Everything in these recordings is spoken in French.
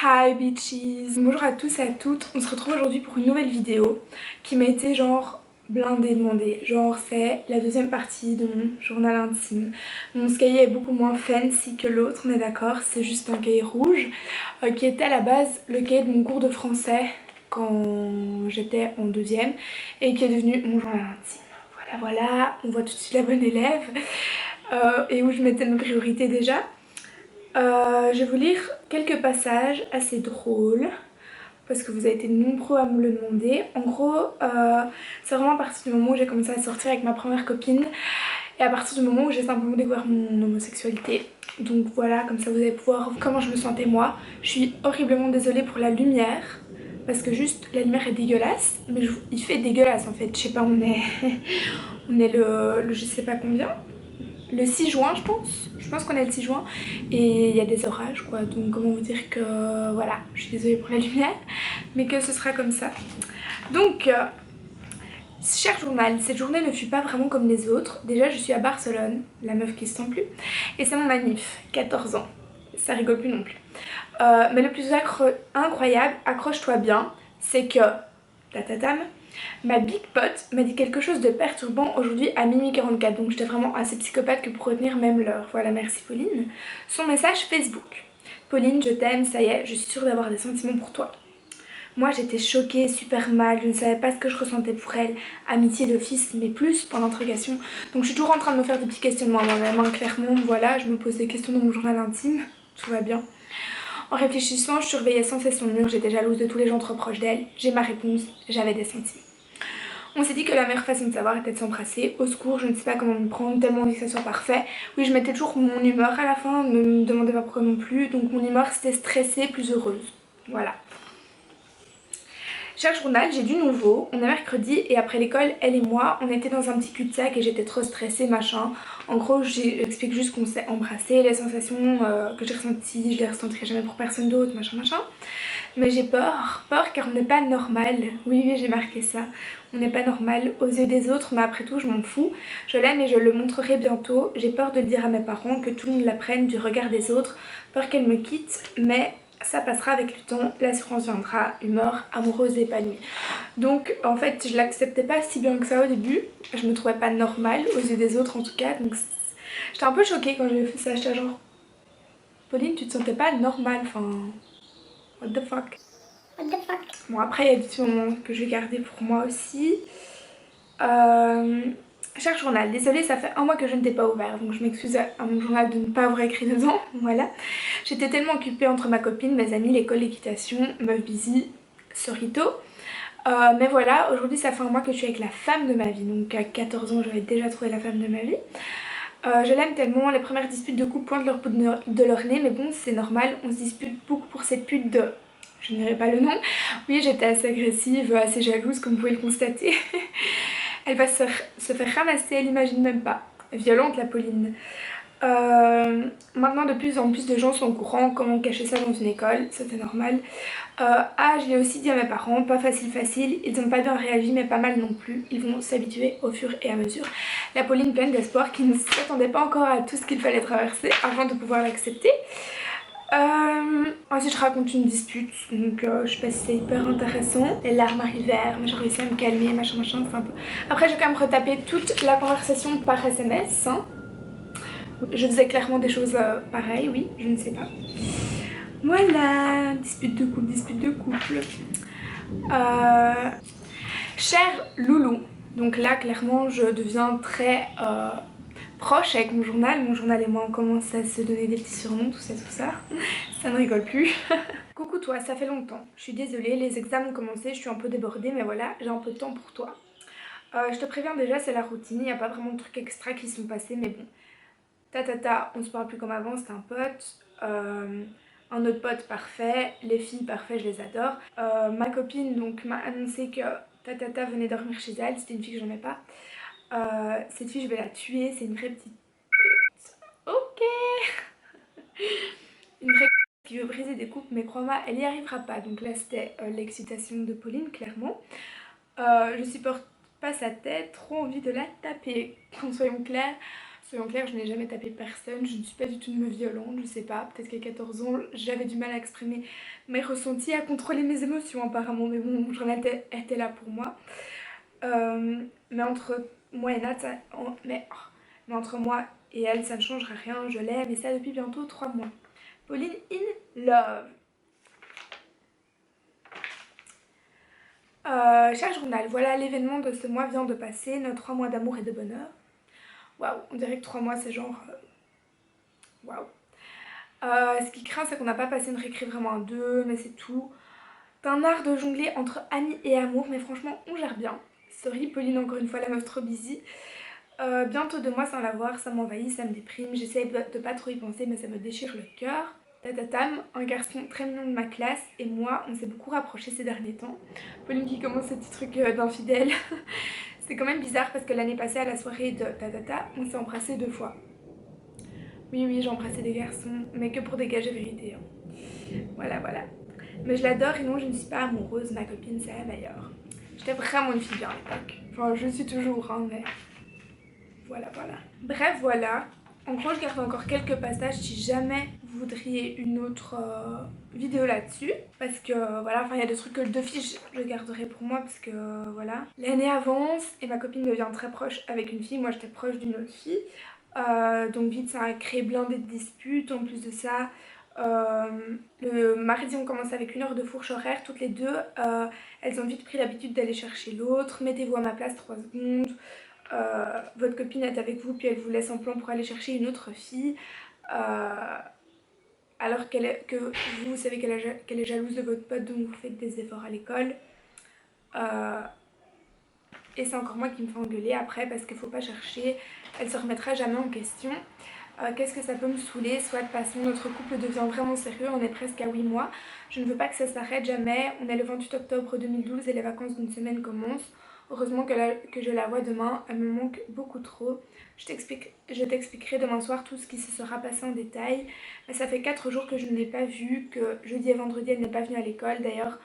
Hi bitches! Bonjour à tous et à toutes, on se retrouve aujourd'hui pour une nouvelle vidéo qui m'a été genre blindée demandée. Genre c'est la deuxième partie de mon journal intime. Mon cahier est beaucoup moins fancy que l'autre, on est d'accord, c'est juste un cahier rouge qui était à la base le cahier de mon cours de français quand j'étais en deuxième et qui est devenu mon journal intime. Voilà, on voit tout de suite la bonne élève et où je mettais mes priorités déjà. Je vais vous lire quelques passages assez drôles parce que vous avez été nombreux à me le demander. En gros, c'est vraiment à partir du moment où j'ai commencé à sortir avec ma première copine et à partir du moment où j'ai simplement découvert mon homosexualité. Donc voilà, comme ça vous allez pouvoir voir comment je me sentais moi. Je suis horriblement désolée pour la lumière parce que juste la lumière est dégueulasse, mais il fait dégueulasse en fait. Je sais pas, on est, on est le je sais pas combien. Le 6 juin je pense qu'on est le 6 juin et il y a des orages quoi, donc comment vous dire que voilà, je suis désolée pour la lumière mais que ce sera comme ça. Donc cher journal, cette journée ne fut pas vraiment comme les autres. Déjà je suis à Barcelone, la meuf qui se sent plus, et c'est mon manif, 14 ans, ça rigole plus non plus. Mais le plus incroyable, accroche-toi bien, c'est que tatatam, ma big pote m'a dit quelque chose de perturbant aujourd'hui à minuit 44, donc j'étais vraiment assez psychopathe que pour retenir même l'heure. Voilà, merci Pauline. Son message Facebook. Pauline, je t'aime, ça y est, je suis sûre d'avoir des sentiments pour toi. Moi j'étais choquée, super mal, je ne savais pas ce que je ressentais pour elle, amitié d'office, mais plus pour l'interrogation. Donc je suis toujours en train de me faire des petits questionnements à moi-même, hein. Clairement, voilà, je me pose des questions dans mon journal intime, tout va bien. En réfléchissant, je surveillais sans cesse son mur, j'étais jalouse de tous les gens trop proches d'elle. J'ai ma réponse, j'avais des sentiments. On s'est dit que la meilleure façon de savoir était de s'embrasser. Au secours, je ne sais pas comment me prendre, tellement envie que ça soit parfait. Oui, je mettais toujours mon humeur à la fin, ne me demandez pas pourquoi non plus. Donc mon humeur c'était stressée, plus heureuse. Voilà. Cher journal, j'ai du nouveau. On est mercredi et après l'école, elle et moi, on était dans un petit cul-de-sac et j'étais trop stressée, machin. En gros, j'explique juste qu'on s'est embrassé, les sensations que j'ai ressenties, je les ressentirai jamais pour personne d'autre, machin, machin. Mais j'ai peur car on n'est pas normal. Oui, oui, j'ai marqué ça. On n'est pas normal aux yeux des autres, mais après tout, je m'en fous. Je l'aime et je le montrerai bientôt. J'ai peur de le dire à mes parents, que tout le monde l'apprenne du regard des autres. Peur qu'elle me quitte, mais ça passera avec le temps, l'assurance viendra, humeur, amoureuse épanouie. Donc en fait je l'acceptais pas si bien que ça au début, je me trouvais pas normale aux yeux des autres en tout cas, donc j'étais un peu choquée quand j'ai fait ça, j'étais genre Pauline tu te sentais pas normale, enfin what the fuck. What the fuck. Bon après il y a des petits moments que je vais garder pour moi aussi. Cher journal, désolée ça fait un mois que je ne t'ai pas ouvert, donc je m'excuse à mon journal de ne pas avoir écrit dedans, voilà. J'étais tellement occupée entre ma copine, mes amis, l'école, l'équitation, meuf busy, sorito. Mais voilà, aujourd'hui ça fait un mois que je suis avec la femme de ma vie, donc à 14 ans j'avais déjà trouvé la femme de ma vie. Je l'aime tellement, les premières disputes de couple pointent leur bout de leur nez, mais bon c'est normal, on se dispute beaucoup pour cette pute de... Je n'irai pas le nom. Oui, j'étais assez agressive, assez jalouse comme vous pouvez le constater. Elle va se faire ramasser, elle imagine même pas. Violente la Pauline. Maintenant de plus en plus de gens sont au courant comment cacher ça dans une école, c'était normal. Je l'ai aussi dit à mes parents, pas facile, ils n'ont pas bien réagi mais pas mal non plus, ils vont s'habituer au fur et à mesure. La Pauline pleine d'espoir qui ne s'attendait pas encore à tout ce qu'il fallait traverser avant de pouvoir l'accepter. Ensuite je raconte une dispute, donc je sais pas si c'est hyper intéressant. Les larmes arrivèrent, mais j'ai réussi à me calmer, machin machin, c'est un peu... Après je vais quand même retaper toute la conversation par SMS, hein. Je faisais clairement des choses pareilles, oui, je ne sais pas. Voilà, dispute de couple, dispute de couple. Cher loulou, donc là clairement je deviens très proche avec mon journal et moi on commence à se donner des petits surnoms, tout ça, ça ne rigole plus. Coucou toi, ça fait longtemps, je suis désolée, les examens ont commencé, je suis un peu débordée mais voilà, j'ai un peu de temps pour toi. Je te préviens déjà, c'est la routine, il n'y a pas vraiment de trucs extra qui sont passés mais bon. On se parle plus comme avant, c'est un pote. Un autre pote parfait, les filles parfait, je les adore. Ma copine donc m'a annoncé que venait dormir chez elle, c'était une fille que j'aimais pas. Cette fille je vais la tuer, c'est une vraie petite pute. Ok. Une vraie qui veut briser des couples, mais crois-moi, elle y arrivera pas. Donc là c'était l'excitation de Pauline, clairement. Je supporte pas sa tête, trop envie de la taper, qu'on soyons clairs. Soyons clairs, je n'ai jamais tapé personne, je ne suis pas du tout une meuf violente, je sais pas, peut-être qu'à 14 ans j'avais du mal à exprimer mes ressentis, à contrôler mes émotions apparemment, mais bon, mon journal était là pour moi. Mais entre moi et Nat, mais entre moi et elle, ça ne changera rien, je l'aime et ça depuis bientôt 3 mois. Pauline in love. Cher journal, voilà l'événement de ce mois vient de passer, nos 3 mois d'amour et de bonheur. Waouh, on dirait que 3 mois c'est genre... Waouh. Ce qui craint c'est qu'on n'a pas passé une récré vraiment à deux, mais c'est tout. C'est un art de jongler entre amis et amour, mais franchement on gère bien. Sorry Pauline, encore une fois la meuf trop busy. Bientôt 2 mois sans la voir, ça m'envahit, ça me déprime, j'essaye de pas trop y penser mais ça me déchire le cœur. Tatatam, un garçon très mignon de ma classe et moi, on s'est beaucoup rapprochés ces derniers temps. Pauline qui commence ce petit truc d'infidèle. C'est quand même bizarre parce que l'année passée à la soirée de Tatata, on s'est embrassé 2 fois. Oui, j'ai embrassé des garçons, mais que pour dégager vérité. Hein. Voilà. Mais je l'adore et non, je ne suis pas amoureuse, ma copine c'est la meilleure. J'étais vraiment une fille bien à l'époque. Enfin, je suis toujours, hein, mais... Voilà. Bref, voilà. En gros, je garde encore quelques passages si jamais vous voudriez une autre vidéo là-dessus. Parce que, voilà, enfin, il y a des trucs que de fiches je garderai pour moi parce que, voilà. L'année avance et ma copine devient très proche avec une fille. Moi, j'étais proche d'une autre fille. Donc vite, ça a créé blindé de disputes. En plus de ça, le mardi, on commence avec 1 heure de fourche horaire. Toutes les deux, elles ont vite pris l'habitude d'aller chercher l'autre. Mettez-vous à ma place 3 secondes. Votre copine est avec vous puis elle vous laisse en plan pour aller chercher une autre fille alors que vous savez qu'elle est jalouse de votre pote, donc vous faites des efforts à l'école. Et c'est encore moi qui me fais engueuler après parce qu'il faut pas chercher, elle se remettra jamais en question. Qu'est-ce que ça peut me saouler? Soit de façon, notre couple devient vraiment sérieux, on est presque à 8 mois. Je ne veux pas que ça s'arrête jamais. On est le 28 octobre 2012 et les vacances d'une semaine commencent. Heureusement que je la vois demain, elle me manque beaucoup trop. Je t'expliquerai demain soir tout ce qui se sera passé en détail. Mais ça fait 4 jours que je ne l'ai pas vue, que jeudi et vendredi elle n'est pas venue à l'école. D'ailleurs,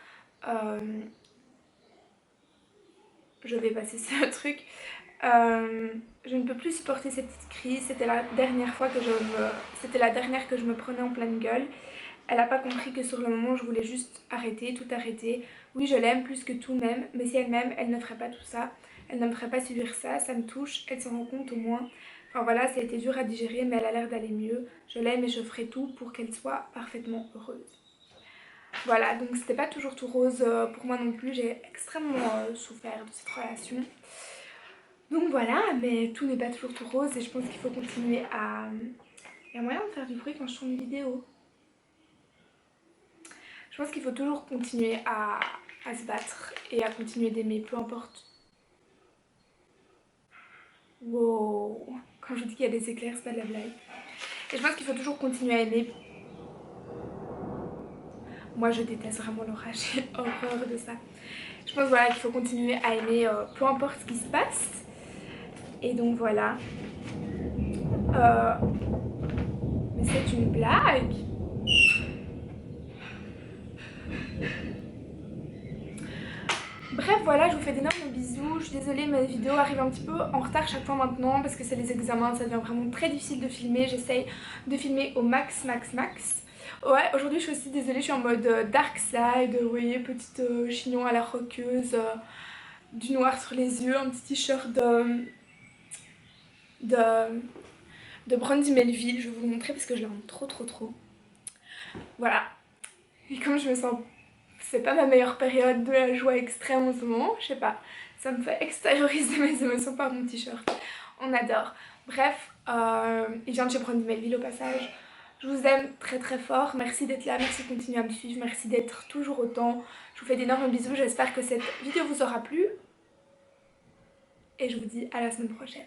je vais passer ce truc. Je ne peux plus supporter ces petites crises. C'était la dernière que je me prenais en pleine gueule. Elle n'a pas compris que sur le moment je voulais juste arrêter, tout arrêter. Oui, je l'aime plus que tout même, mais si elle m'aime, elle ne ferait pas tout ça. Elle ne me ferait pas subir ça, ça me touche, elle s'en rend compte au moins. Enfin voilà, ça a été dur à digérer, mais elle a l'air d'aller mieux. Je l'aime et je ferai tout pour qu'elle soit parfaitement heureuse. Voilà, donc c'était pas toujours tout rose pour moi non plus, j'ai extrêmement souffert de cette relation. Donc voilà, mais tout n'est pas toujours tout rose et je pense qu'il faut continuer à... Il y a moyen de faire du bruit quand je tourne une vidéo. Je pense qu'il faut toujours continuer à se battre et à continuer d'aimer, peu importe. Wow, quand je dis qu'il y a des éclairs, c'est pas de la blague. Et je pense qu'il faut toujours continuer à aimer. Moi je déteste vraiment l'orage, j'ai horreur de ça. Je pense voilà, qu'il faut continuer à aimer peu importe ce qui se passe. Et donc voilà. Mais c'est une blague. Bref voilà, je vous fais d'énormes bisous, je suis désolée mes vidéos arrivent un petit peu en retard chaque fois maintenant parce que c'est les examens, ça devient vraiment très difficile de filmer, j'essaye de filmer au max. Ouais, aujourd'hui je suis aussi désolée, je suis en mode dark side, vous voyez, petite chignon à la roqueuse, du noir sur les yeux, un petit t-shirt de Brandy Melville, je vais vous le montrer parce que je l'aime trop. Voilà, et comme je me sens... C'est pas ma meilleure période de la joie extrême en ce moment, je sais pas. Ça me fait extérioriser mes émotions par mon t-shirt. On adore. Bref, il vient de chez Brandy Melville au passage. Je vous aime très fort. Merci d'être là, merci de continuer à me suivre, merci d'être toujours autant. Je vous fais d'énormes bisous, j'espère que cette vidéo vous aura plu. Et je vous dis à la semaine prochaine.